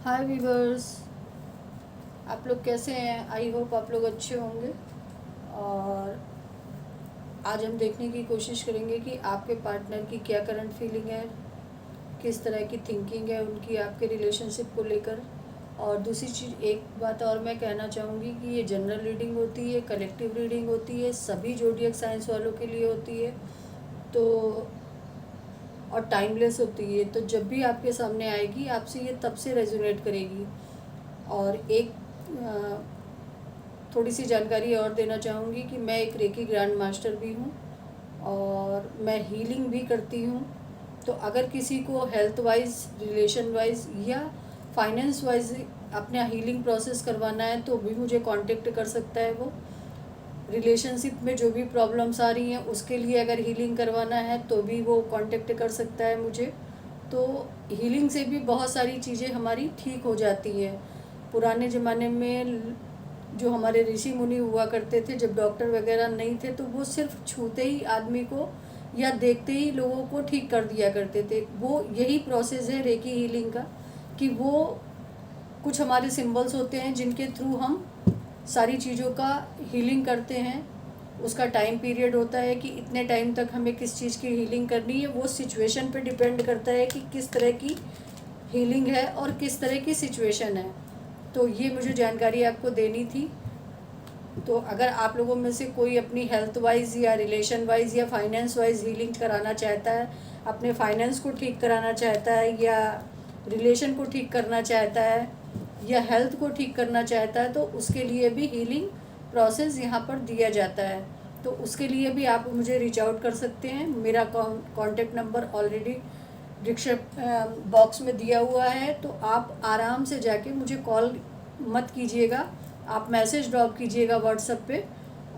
हाय viewers, आप लोग कैसे हैं? आई होप आप लोग अच्छे होंगे। और आज हम देखने की कोशिश करेंगे कि आपके पार्टनर की क्या करंट फीलिंग है, किस तरह की थिंकिंग है उनकी आपके रिलेशनशिप को लेकर। और दूसरी चीज़, एक बात और मैं कहना चाहूँगी कि ये जनरल रीडिंग होती है, कलेक्टिव रीडिंग होती है, सभी ज़ोडिएक साइंस वालों के लिए होती है। तो और टाइमलेस होती है, तो जब भी आपके सामने आएगी आपसे ये तब से रेजोनेट करेगी। और एक थोड़ी सी जानकारी और देना चाहूँगी कि मैं एक रेकी ग्रैंड मास्टर भी हूँ और मैं हीलिंग भी करती हूँ। तो अगर किसी को हेल्थ वाइज, रिलेशन वाइज या फाइनेंस वाइज अपना हीलिंग प्रोसेस करवाना है तो भी मुझे कांटेक्ट कर सकता है। वो रिलेशनशिप में जो भी प्रॉब्लम्स आ रही हैं उसके लिए अगर हीलिंग करवाना है तो भी वो कांटेक्ट कर सकता है मुझे। तो हीलिंग से भी बहुत सारी चीज़ें हमारी ठीक हो जाती हैं। पुराने ज़माने में जो हमारे ऋषि मुनि हुआ करते थे, जब डॉक्टर वगैरह नहीं थे, तो वो सिर्फ छूते ही आदमी को या देखते ही लोगों को ठीक कर दिया करते थे। वो यही प्रोसेस है रेकी हीलिंग का, कि वो कुछ हमारे सिंबल्स होते हैं जिनके थ्रू हम सारी चीज़ों का हीलिंग करते हैं। उसका टाइम पीरियड होता है कि इतने टाइम तक हमें किस चीज़ की हीलिंग करनी है। वो सिचुएशन पे डिपेंड करता है कि किस तरह की हीलिंग है और किस तरह की सिचुएशन है। तो ये मुझे जानकारी आपको देनी थी। तो अगर आप लोगों में से कोई अपनी हेल्थ वाइज या रिलेशन वाइज या फाइनेंस वाइज हीलिंग कराना चाहता है, अपने फाइनेंस को ठीक कराना चाहता है या रिलेशन को ठीक करना चाहता है या हेल्थ को ठीक करना चाहता है, तो उसके लिए भी हीलिंग प्रोसेस यहाँ पर दिया जाता है। तो उसके लिए भी आप मुझे रीच आउट कर सकते हैं। मेरा contact number already description box में दिया हुआ है, तो आप आराम से जाके मुझे कॉल मत कीजिएगा, आप मैसेज ड्रॉप कीजिएगा व्हाट्सएप पे।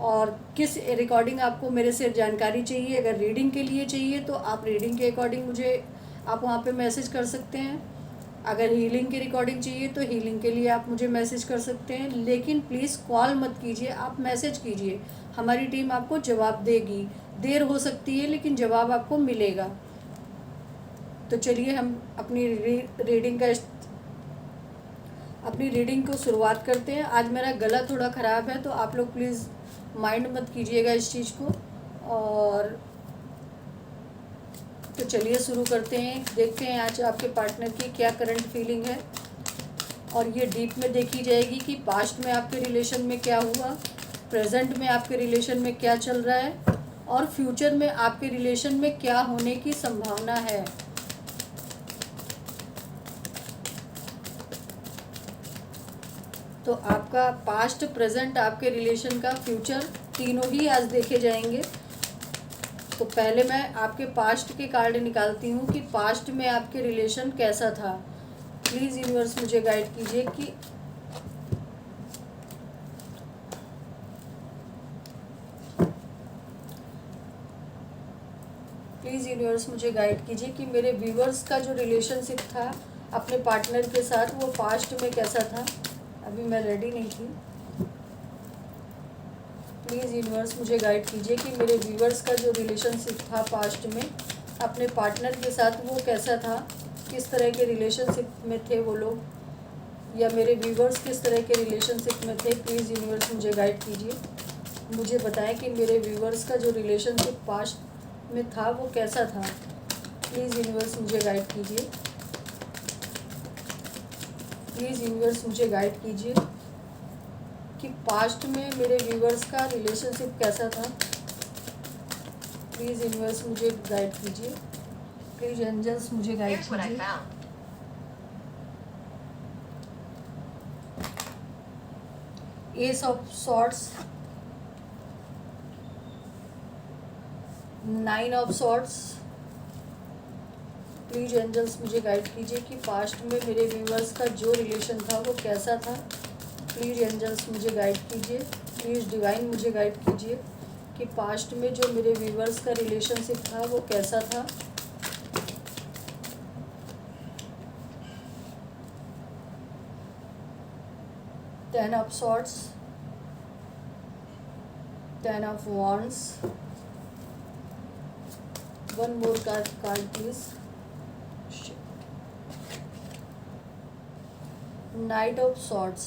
और किस रिकॉर्डिंग आपको मेरे से जानकारी चाहिए, अगर रीडिंग के लिए चाहिए तो आप रीडिंग के अकॉर्डिंग मुझे आप वहाँ पे मैसेज कर सकते हैं। अगर हीलिंग की रिकॉर्डिंग चाहिए तो हीलिंग के लिए आप मुझे मैसेज कर सकते हैं। लेकिन प्लीज़ कॉल मत कीजिए, आप मैसेज कीजिए, हमारी टीम आपको जवाब देगी। देर हो सकती है लेकिन जवाब आपको मिलेगा। तो चलिए हम अपनी रीडिंग को शुरुआत करते हैं। आज मेरा गला थोड़ा ख़राब है तो आप लोग प्लीज़ माइंड मत कीजिएगा इस चीज़ को। और तो चलिए शुरू करते हैं, देखते हैं आज आपके पार्टनर की क्या करंट फीलिंग है। और ये डीप में देखी जाएगी कि पास्ट में आपके रिलेशन में क्या हुआ, प्रेजेंट में आपके रिलेशन में क्या चल रहा है और फ्यूचर में आपके रिलेशन में क्या होने की संभावना है। तो आपका पास्ट, प्रेजेंट, आपके रिलेशन का फ्यूचर, तीनों ही आज देखे जाएंगे। तो पहले मैं आपके पास्ट के कार्ड निकालती हूँ कि पास्ट में आपके रिलेशन कैसा था। प्लीज़ यूनिवर्स मुझे गाइड कीजिए कि प्लीज़ यूनिवर्स मुझे गाइड कीजिए कि मेरे व्यूवर्स का जो रिलेशनशिप था अपने पार्टनर के साथ, वो पास्ट में कैसा था। अभी मैं रेडी नहीं थी। प्लीज़ यूनिवर्स मुझे गाइड कीजिए कि मेरे व्यूवर्स का जो रिलेशनशिप था पास्ट में अपने पार्टनर के साथ, वो कैसा था, किस तरह के रिलेशनशिप में थे वो लोग, या मेरे व्यूवर्स किस तरह के रिलेशनशिप में थे। प्लीज़ यूनिवर्स मुझे गाइड कीजिए, मुझे बताएं कि मेरे व्यूवर्स का जो रिलेशनशिप पास्ट में था वो कैसा था। प्लीज़ यूनिवर्स मुझे गाइड कीजिए, प्लीज़ यूनिवर्स मुझे गाइड कीजिए कि पास्ट में मेरे व्यूवर्स का रिलेशनशिप कैसा था। प्लीज़ यूनिवर्स मुझे गाइड कीजिए, प्लीज़ एंजल्स मुझे गाइड कीजिए। Ace of swords, 9 of swords. Please angels मुझे गाइड कीजिए कि पास्ट में मेरे व्यूवर्स का जो रिलेशन था वो कैसा था। प्लीज़ एंजल्स मुझे गाइड कीजिए, प्लीज़ डिवाइन मुझे गाइड कीजिए कि पास्ट में जो मेरे व्यूवर्स का रिलेशनशिप था वो कैसा था। Ten of swords, 10 of wands. One more card please. Knight of swords.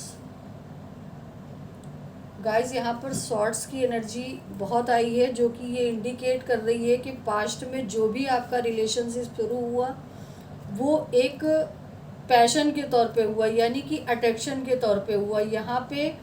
Guys यहाँ पर सॉर्ट्स की एनर्जी बहुत आई है, जो कि ये इंडिकेट कर रही है कि पास्ट में जो भी आपका रिलेशनशिप शुरू हुआ वो एक पैशन के तौर पे हुआ, यानी कि अट्रैक्शन के तौर पे हुआ। यहाँ पे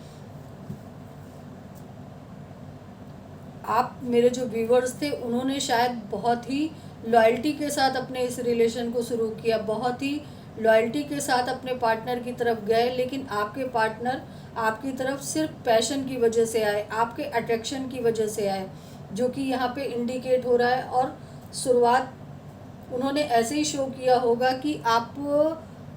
आप मेरे जो व्यूवर्स थे उन्होंने शायद बहुत ही लॉयल्टी के साथ अपने इस रिलेशन को शुरू किया, बहुत ही लॉयल्टी के साथ अपने पार्टनर की तरफ गए, लेकिन आपके पार्टनर आपकी तरफ सिर्फ पैशन की वजह से आए, आपके अट्रैक्शन की वजह से आए, जो कि यहाँ पे इंडिकेट हो रहा है। और शुरुआत उन्होंने ऐसे ही शो किया होगा कि आप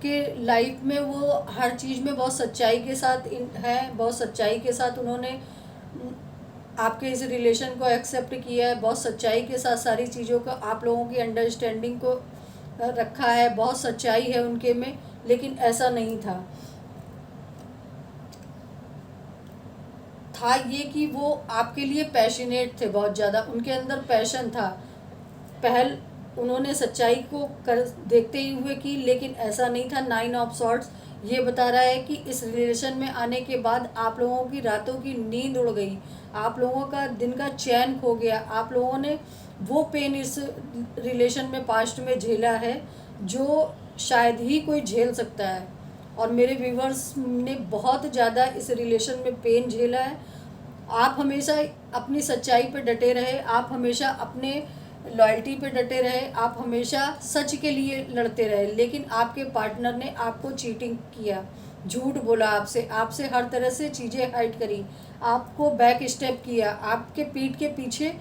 के लाइफ में वो हर चीज़ में बहुत सच्चाई के साथ हैं, बहुत सच्चाई के साथ उन्होंने आपके इस रिलेशन को एक्सेप्ट किया है, बहुत सच्चाई के साथ सारी चीज़ों को, आप लोगों की अंडरस्टैंडिंग को रखा है, बहुत सच्चाई है उनके में। लेकिन ऐसा नहीं था ये कि वो आपके लिए पैशनेट थे, बहुत ज़्यादा उनके अंदर पैशन था। पहल उन्होंने सच्चाई को कर देखते ही हुए की, लेकिन ऐसा नहीं था। 9 ऑफ सॉर्ट्स ये बता रहा है कि इस रिलेशन में आने के बाद आप लोगों की रातों की नींद उड़ गई, आप लोगों का दिन का चैन खो गया, आप लोगों ने वो पेन इस रिलेशन में पास्ट में झेला है जो शायद ही कोई झेल सकता है। और मेरे व्यूवर्स ने बहुत ज़्यादा इस रिलेशन में पेन झेला है। आप हमेशा अपनी सच्चाई पे डटे रहे, आप हमेशा अपने लॉयल्टी पे डटे रहे, आप हमेशा सच के लिए लड़ते रहे, लेकिन आपके पार्टनर ने आपको चीटिंग किया, झूठ बोला आपसे, आपसे हर तरह से चीज़ें हाइड करी, आपको बैक स्टेप किया, आपके पीठ के पीछे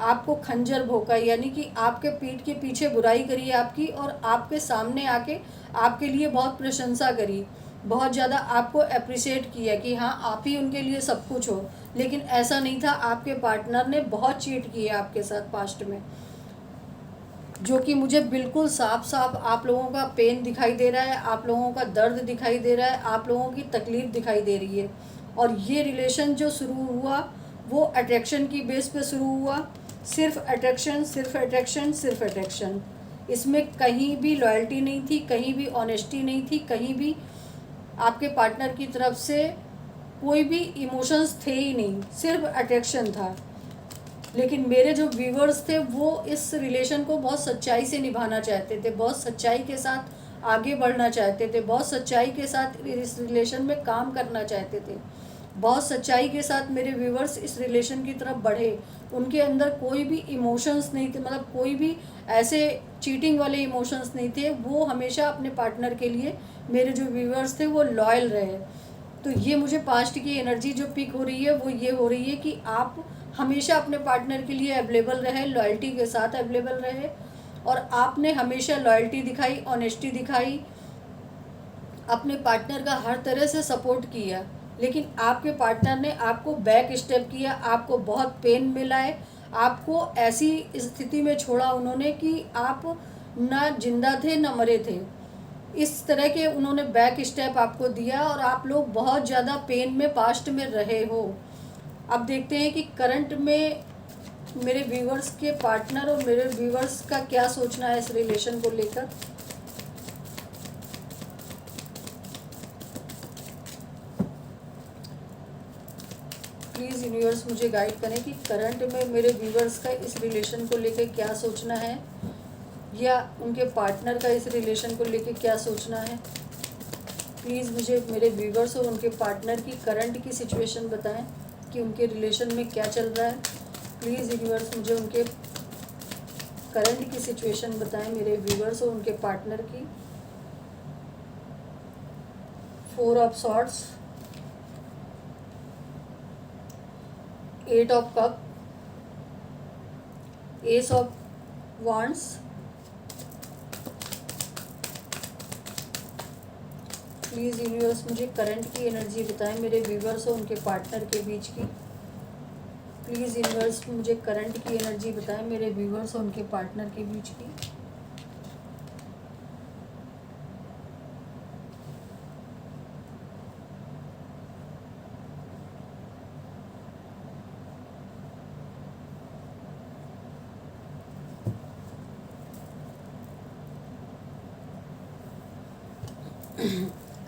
आपको खंजर भोंका, यानी कि आपके पीठ के पीछे बुराई करी आपकी, और आपके सामने आके आपके लिए बहुत प्रशंसा करी, बहुत ज़्यादा आपको अप्रिशिएट किया कि हाँ आप ही उनके लिए सब कुछ हो। लेकिन ऐसा नहीं था, आपके पार्टनर ने बहुत चीट किया आपके साथ पास्ट में, जो कि मुझे बिल्कुल साफ साफ आप लोगों का पेन दिखाई दे रहा है, आप लोगों का दर्द दिखाई दे रहा है, आप लोगों की तकलीफ़ दिखाई दे रही है। और ये रिलेशन जो शुरू हुआ वो अट्रैक्शन की बेस पे शुरू हुआ, सिर्फ अट्रैक्शन, सिर्फ अट्रैक्शन, सिर्फ अट्रैक्शन। इसमें कहीं भी लॉयल्टी नहीं थी, कहीं भी ऑनेस्टी नहीं थी, कहीं भी आपके पार्टनर की तरफ से कोई भी इमोशंस थे ही नहीं, सिर्फ अट्रैक्शन था। लेकिन मेरे जो व्यूवर्स थे वो इस रिलेशन को बहुत सच्चाई से निभाना चाहते थे, बहुत सच्चाई के साथ आगे बढ़ना चाहते थे, बहुत सच्चाई के साथ इस रिलेशन में काम करना चाहते थे, बहुत सच्चाई के साथ मेरे व्यूवर्स इस रिलेशन की तरफ बढ़े। उनके अंदर कोई भी इमोशंस नहीं थे, मतलब कोई भी ऐसे चीटिंग वाले इमोशंस नहीं थे। वो हमेशा अपने पार्टनर के लिए, मेरे जो व्यूवर्स थे वो लॉयल रहे। तो ये मुझे पास्ट की एनर्जी जो पिक हो रही है वो ये हो रही है कि आप हमेशा अपने पार्टनर के लिए अवेलेबल रहे, लॉयल्टी के साथ अवेलेबल रहे, और आपने हमेशा लॉयल्टी दिखाई, ऑनेस्टी दिखाई, अपने पार्टनर का हर तरह से सपोर्ट किया। लेकिन आपके पार्टनर ने आपको बैक स्टेप किया, आपको बहुत पेन मिला है, आपको ऐसी स्थिति में छोड़ा उन्होंने कि आप ना जिंदा थे ना मरे थे। इस तरह के उन्होंने बैक स्टेप आपको दिया और आप लोग बहुत ज़्यादा पेन में पास्ट में रहे हो। अब देखते हैं कि करंट में मेरे व्यूवर्स के पार्टनर और मेरे व्यूवर्स का क्या सोचना है इस रिलेशन को लेकर। प्लीज़ यूनिवर्स मुझे गाइड करें कि करंट में मेरे व्यूवर्स का इस रिलेशन को लेकर क्या सोचना है, या उनके पार्टनर का इस रिलेशन को लेकर क्या सोचना है। प्लीज़ मुझे मेरे व्यूवर्स और उनके पार्टनर की करंट की सिचुएशन बताएं कि उनके रिलेशन में क्या चल रहा है। प्लीज़ यूनिवर्स मुझे उनके करंट की सिचुएशन बताएं, मेरे व्यूवर्स और उनके पार्टनर की। 4 of swords, 8 of cup, ace of wands, please universe मुझे करंट की एनर्जी बताएं मेरे व्यूवर्स और उनके पार्टनर के बीच की। प्लीज़ यूनिवर्स मुझे करंट की एनर्जी बताएं मेरे व्यूवर्स और उनके पार्टनर के बीच की।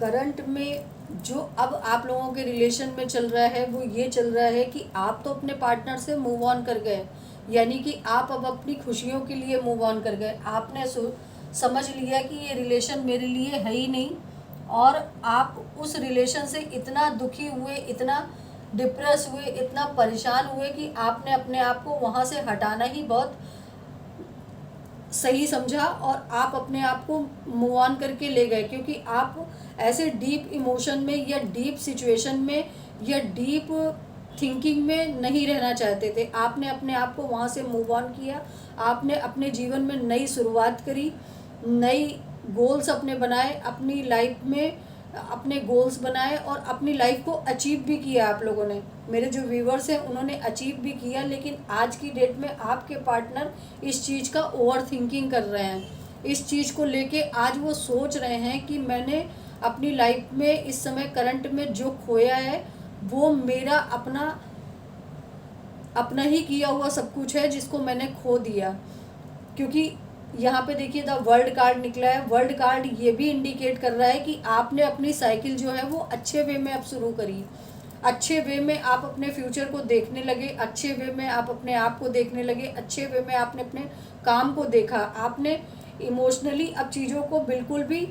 करंट में जो अब आप लोगों के रिलेशन में चल रहा है वो ये चल रहा है कि आप तो अपने पार्टनर से मूव ऑन कर गए, यानी कि आप अब अपनी खुशियों के लिए मूव ऑन कर गए। आपने समझ लिया कि ये रिलेशन मेरे लिए है ही नहीं, और आप उस रिलेशन से इतना दुखी हुए, इतना डिप्रेस हुए, इतना परेशान हुए कि आपने अपने आप को वहाँ से हटाना ही बहुत सही समझा, और आप अपने आप को मूव ऑन करके ले गए, क्योंकि आप ऐसे डीप इमोशन में या डीप सिचुएशन में या डीप थिंकिंग में नहीं रहना चाहते थे। आपने अपने आप को वहाँ से मूव ऑन किया, आपने अपने जीवन में नई शुरुआत करी, नई गोल्स अपने बनाए, अपनी लाइफ में अपने गोल्स बनाए और अपनी लाइफ को अचीव भी किया आप लोगों ने। मेरे जो व्यूवर्स हैं उन्होंने अचीव भी किया, लेकिन आज की डेट में आपके पार्टनर इस चीज़ का ओवर थिंकिंग कर रहे हैं। इस चीज़ को लेके आज वो सोच रहे हैं कि मैंने अपनी लाइफ में इस समय करंट में जो खोया है वो मेरा अपना ही किया हुआ सब कुछ है जिसको मैंने खो दिया। क्योंकि यहाँ पे देखिए द वर्ल्ड कार्ड निकला है। वर्ल्ड कार्ड ये भी इंडिकेट कर रहा है कि आपने अपनी साइकिल जो है वो अच्छे वे में अब शुरू करी, अच्छे वे में आप अपने फ्यूचर को देखने लगे, अच्छे वे में आप अपने आप को देखने लगे, अच्छे वे में आपने अपने काम को देखा। आपने इमोशनली अब चीज़ों को बिल्कुल भी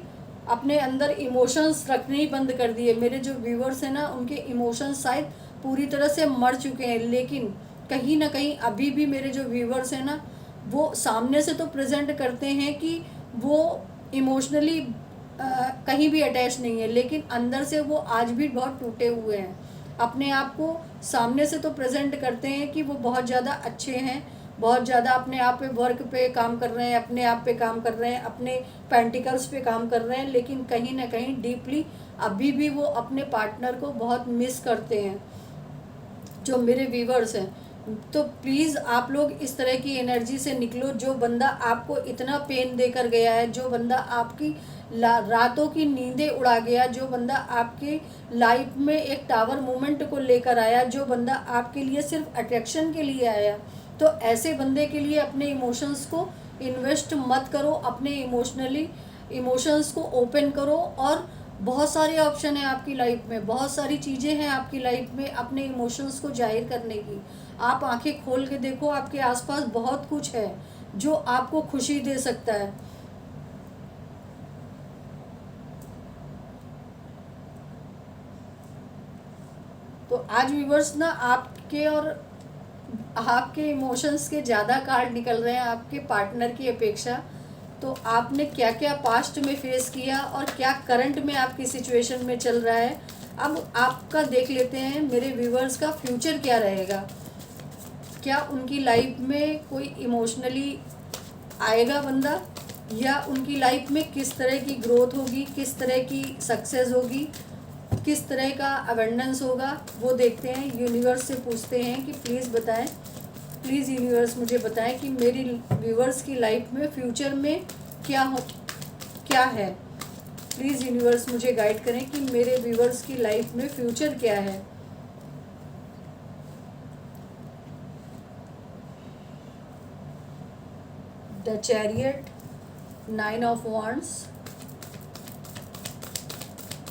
अपने अंदर इमोशंस रखने ही बंद कर दिए। मेरे जो व्यूवर्स हैं ना उनके इमोशंस शायद पूरी तरह से मर चुके हैं, लेकिन कहीं ना कहीं अभी भी मेरे जो व्यूवर्स हैं ना वो सामने से तो प्रेजेंट करते हैं कि वो इमोशनली कहीं भी अटैच नहीं है, लेकिन अंदर से वो आज भी बहुत टूटे हुए हैं। अपने आप को सामने से तो प्रेजेंट करते हैं कि वो बहुत ज़्यादा अच्छे हैं, बहुत ज़्यादा अपने आप पे वर्क पे काम कर रहे हैं, अपने आप पे काम कर रहे हैं, अपने पेंटिकल्स पे काम कर रहे हैं, लेकिन कहीं ना कहीं डीपली अभी भी वो अपने पार्टनर को बहुत मिस करते हैं, जो मेरे व्यूवर्स हैं। तो प्लीज़ आप लोग इस तरह की एनर्जी से निकलो। जो बंदा आपको इतना पेन देकर गया है, जो बंदा आपकी रातों की नींदें उड़ा गया, जो बंदा आपके लाइफ में एक टावर मोमेंट को लेकर आया, जो बंदा आपके लिए सिर्फ अट्रैक्शन के लिए आया, तो ऐसे बंदे के लिए अपने इमोशंस को इन्वेस्ट मत करो, अपने इमोशंस को ओपन करो। और बहुत सारे ऑप्शन है आपकी लाइफ में, बहुत सारी चीज़ें हैं आपकी लाइफ में अपने इमोशंस को जाहिर करने की। आप आंखें खोल के देखो, आपके आसपास बहुत कुछ है जो आपको खुशी दे सकता है। तो आज व्यूवर्स ना आपके और आपके इमोशंस के ज़्यादा कार्ड निकल रहे हैं आपके पार्टनर की अपेक्षा। तो आपने क्या क्या पास्ट में फेस किया और क्या करंट में आपकी सिचुएशन में चल रहा है, अब आपका देख लेते हैं मेरे व्यूवर्स का फ्यूचर क्या रहेगा। क्या उनकी लाइफ में कोई इमोशनली आएगा बंदा, या उनकी लाइफ में किस तरह की ग्रोथ होगी, किस तरह की सक्सेस होगी, किस तरह का अबंडेंस होगा, वो देखते हैं। यूनिवर्स से पूछते हैं कि प्लीज़ बताएं, प्लीज़ यूनिवर्स मुझे बताएं कि मेरी व्यूवर्स की लाइफ में फ्यूचर में क्या है। प्लीज़ यूनिवर्स मुझे गाइड करें कि मेरे व्यूवर्स की लाइफ में फ्यूचर क्या है। The chariot, 9 of wands.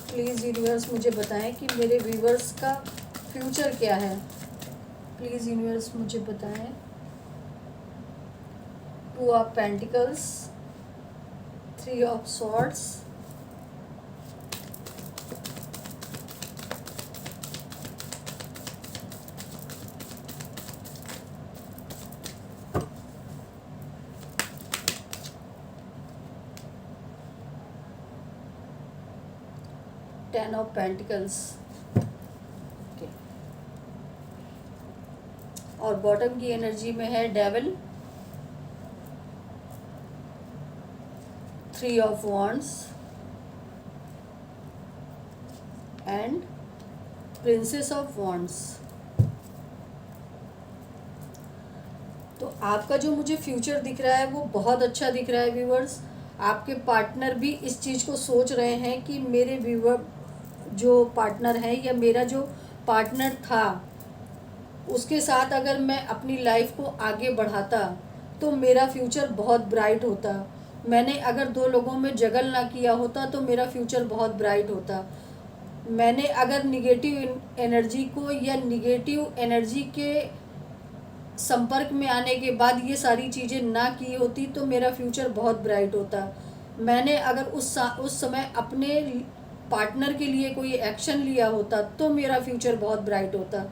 Please universe मुझे बताएं कि मेरे व्यूवर्स का फ्यूचर क्या है। प्लीज़ यूनिवर्स मुझे बताएं। 2 of pentacles, 3 of swords, ten of pentacles. Okay, और बॉटम की एनर्जी में है devil, 3 of wands and princess of wands. तो आपका जो मुझे फ्यूचर दिख रहा है वो बहुत अच्छा दिख रहा है व्यूवर्स। आपके पार्टनर भी इस चीज़ को सोच रहे हैं कि मेरे व्यूवर जो पार्टनर है या मेरा जो पार्टनर था उसके साथ अगर मैं अपनी लाइफ को आगे बढ़ाता तो मेरा फ्यूचर बहुत ब्राइट होता, मैंने अगर 2 लोगों में जगल ना किया होता तो मेरा फ्यूचर बहुत ब्राइट होता। मैंने अगर निगेटिव एनर्जी को या निगेटिव एनर्जी के संपर्क में आने के बाद ये सारी चीज़ें ना की होती तो मेरा फ्यूचर बहुत ब्राइट होता। मैंने अगर उस समय अपने पार्टनर के लिए कोई एक्शन लिया होता तो मेरा फ्यूचर बहुत ब्राइट होता।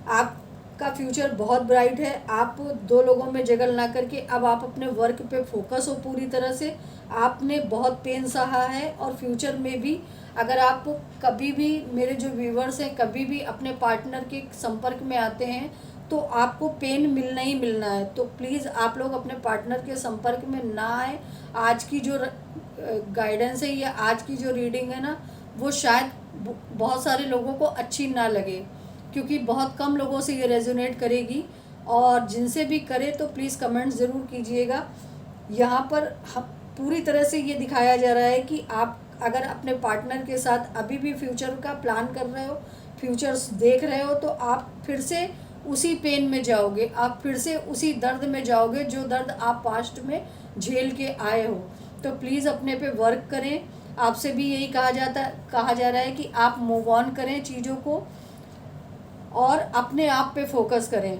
आपका फ्यूचर बहुत ब्राइट है। आप 2 लोगों में जगल ना करके अब आप अपने वर्क पे फोकस हो पूरी तरह से। आपने बहुत पेन सहा है और फ्यूचर में भी अगर आप कभी भी, मेरे जो व्यूवर्स हैं, कभी भी अपने पार्टनर के संपर्क में आते हैं तो आपको पेन मिलना ही मिलना है। तो प्लीज़ आप लोग अपने पार्टनर के संपर्क में ना आए। आज की जो गाइडेंस है या आज की जो रीडिंग है ना, वो शायद बहुत सारे लोगों को अच्छी ना लगे, क्योंकि बहुत कम लोगों से ये रेजोनेट करेगी। और जिनसे भी करे तो प्लीज़ कमेंट ज़रूर कीजिएगा। यहाँ पर पूरी तरह से ये दिखाया जा रहा है कि आप अगर अपने पार्टनर के साथ अभी भी फ्यूचर का प्लान कर रहे हो, फ्यूचर्स देख रहे हो, तो आप फिर से उसी पेन में जाओगे, आप फिर से उसी दर्द में जाओगे जो दर्द आप पास्ट में झेल के आए हो। तो प्लीज़ अपने पे वर्क करें। आपसे भी यही कहा जा रहा है कि आप मूव ऑन करें चीज़ों को और अपने आप पे फोकस करें।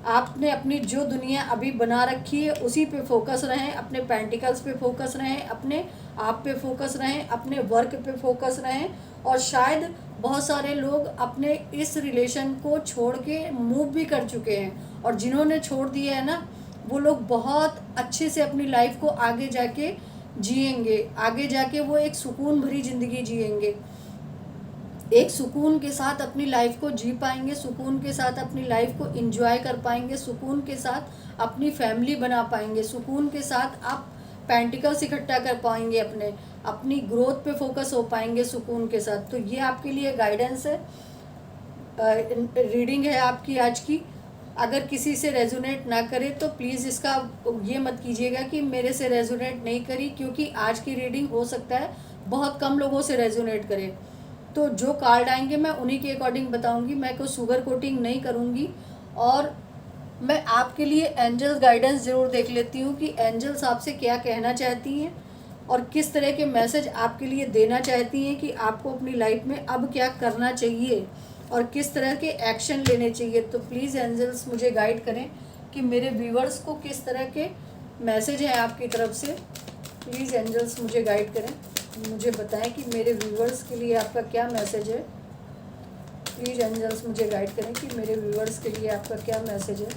आपने अपनी जो दुनिया अभी बना रखी है उसी पे फोकस रहें, अपने पेंटिकल्स पे फोकस रहें, अपने आप पे फोकस रहें, अपने वर्क पे फोकस रहें। और शायद बहुत सारे लोग अपने इस रिलेशन को छोड़ के मूव भी कर चुके हैं, और जिन्होंने छोड़ दिया है ना, वो लोग बहुत अच्छे से अपनी लाइफ को आगे जाके जिएंगे। आगे जाके वो एक सुकून भरी ज़िंदगी जिएंगे, एक सुकून के साथ अपनी लाइफ को जी पाएंगे, सुकून के साथ अपनी लाइफ को एंजॉय कर पाएंगे, सुकून के साथ अपनी फैमिली बना पाएंगे, सुकून के साथ आप पेंटिकल्स इकट्ठा कर पाएंगे, अपनी ग्रोथ पे फोकस हो पाएंगे सुकून के साथ। तो ये आपके लिए गाइडेंस है, रीडिंग है आपकी आज की। अगर किसी से रेजोनेट ना करे तो प्लीज़ इसका ये मत कीजिएगा कि मेरे से रेजोनेट नहीं करी, क्योंकि आज की रीडिंग हो सकता है बहुत कम लोगों से रेजोनेट करे। तो जो कार्ड आएंगे मैं उन्हीं के अकॉर्डिंग बताऊंगी, मैं कोई शुगर कोटिंग नहीं करूंगी। और मैं आपके लिए एंजल्स गाइडेंस ज़रूर देख लेती हूँ कि एंजल्स आपसे क्या कहना चाहती हैं और किस तरह के मैसेज आपके लिए देना चाहती हैं कि आपको अपनी लाइफ में अब क्या करना चाहिए और किस तरह के एक्शन लेने चाहिए। तो प्लीज़ एंजल्स मुझे गाइड करें कि मेरे व्यूवर्स को किस तरह के मैसेज हैं आपकी तरफ से। प्लीज़ एंजल्स मुझे गाइड करें, मुझे बताएं कि मेरे व्यूवर्स के लिए आपका क्या मैसेज है। प्लीज़ एंजल्स मुझे गाइड करें कि मेरे व्यूवर्स के लिए आपका क्या मैसेज है।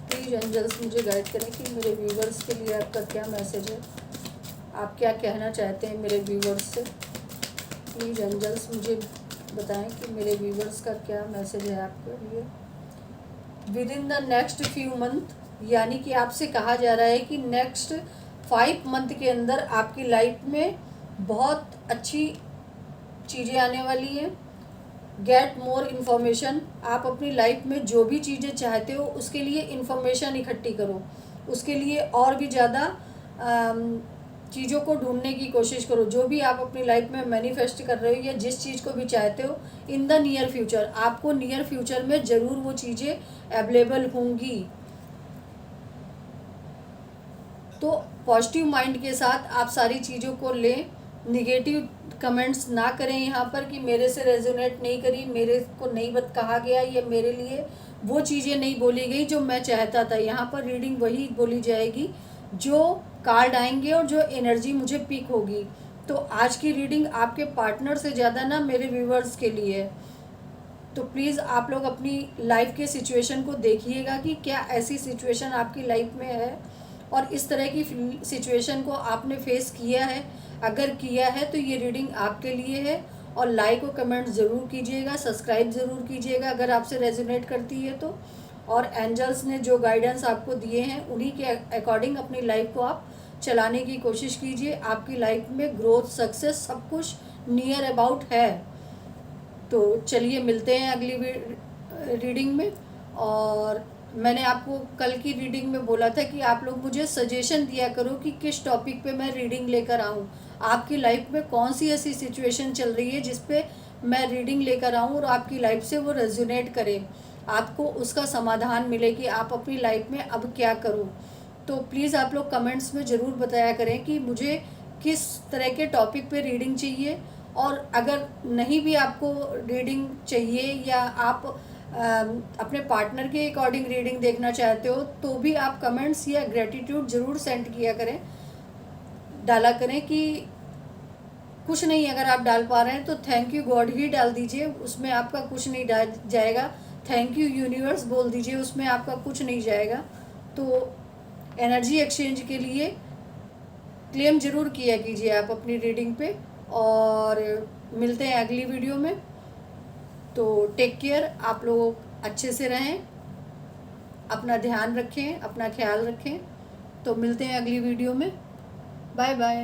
प्लीज़ एंजल्स मुझे गाइड करें कि मेरे व्यूवर्स के लिए आपका क्या मैसेज है, आप क्या कहना चाहते हैं मेरे व्यूवर्स से। प्लीज़ एंजल्स मुझे बताएं कि मेरे व्यूवर्स का क्या मैसेज है आपके लिए। With in the next few month, यानी कि आपसे कहा जा रहा है कि नेक्स्ट 5 मंथ के अंदर आपकी लाइफ में बहुत अच्छी चीज़ें आने वाली हैं। गेट मोर इन्फॉर्मेशन, आप अपनी लाइफ में जो भी चीज़ें चाहते हो उसके लिए इन्फॉर्मेशन इकट्ठी करो, उसके लिए और भी ज़्यादा चीज़ों को ढूंढने की कोशिश करो। जो भी आप अपनी लाइफ में मैनिफेस्ट कर रहे हो या जिस चीज़ को भी चाहते हो, इन द नियर फ्यूचर, आपको नियर फ्यूचर में ज़रूर वो चीज़ें अवेलेबल होंगी। तो पॉजिटिव माइंड के साथ आप सारी चीज़ों को लें, निगेटिव कमेंट्स ना करें यहाँ पर कि मेरे से रेजोनेट नहीं करी, मेरे को नहीं कहा गया, या मेरे लिए वो चीज़ें नहीं बोली गई जो मैं चाहता था। यहाँ पर रीडिंग वही बोली जाएगी जो कार्ड आएंगे और जो एनर्जी मुझे पिक होगी। तो आज की रीडिंग आपके पार्टनर से ज़्यादा ना मेरे व्यूवर्स के लिए है। तो प्लीज़ आप लोग अपनी लाइफ के सिचुएशन को देखिएगा कि क्या ऐसी सिचुएशन आपकी लाइफ में है और इस तरह की सिचुएशन को आपने फेस किया है। अगर किया है तो ये रीडिंग आपके लिए है। और लाइक और कमेंट ज़रूर कीजिएगा, सब्सक्राइब ज़रूर कीजिएगा अगर आपसे रेजोनेट करती है तो। और एंजल्स ने जो गाइडेंस आपको दिए हैं उन्हीं के अकॉर्डिंग अपनी लाइफ को आप चलाने की कोशिश कीजिए। आपकी लाइफ में ग्रोथ, सक्सेस सब कुछ नियर अबाउट है। तो चलिए मिलते हैं अगली रीडिंग में। और मैंने आपको कल की रीडिंग में बोला था कि आप लोग मुझे सजेशन दिया करो कि किस टॉपिक पे मैं रीडिंग लेकर आऊँ, आपकी लाइफ में कौन सी ऐसी सिचुएशन चल रही है जिस पे मैं रीडिंग लेकर आऊँ और आपकी लाइफ से वो रेजोनेट करे। आपको उसका समाधान मिले कि आप अपनी लाइफ में अब क्या करो। तो प्लीज़ आप लोग कमेंट्स में ज़रूर बताया करें कि मुझे किस तरह के टॉपिक पे रीडिंग चाहिए, और अगर नहीं भी आपको रीडिंग चाहिए या आप अपने पार्टनर के अकॉर्डिंग रीडिंग देखना चाहते हो तो भी आप कमेंट्स या ग्रेटिट्यूड ज़रूर सेंड किया करें, डाला करें कि कुछ नहीं अगर आप डाल पा रहे हैं तो थैंक यू गॉड ही डाल दीजिए, उसमें आपका कुछ नहीं जाएगा। थैंक यू यूनिवर्स बोल दीजिए, उसमें आपका कुछ नहीं जाएगा। तो एनर्जी एक्सचेंज के लिए क्लेम ज़रूर किया कीजिए आप अपनी रीडिंग पे। और मिलते हैं अगली वीडियो में। तो टेक केयर, आप लोग अच्छे से रहें, अपना ध्यान रखें, अपना ख्याल रखें। तो मिलते हैं अगली वीडियो में। Bye bye.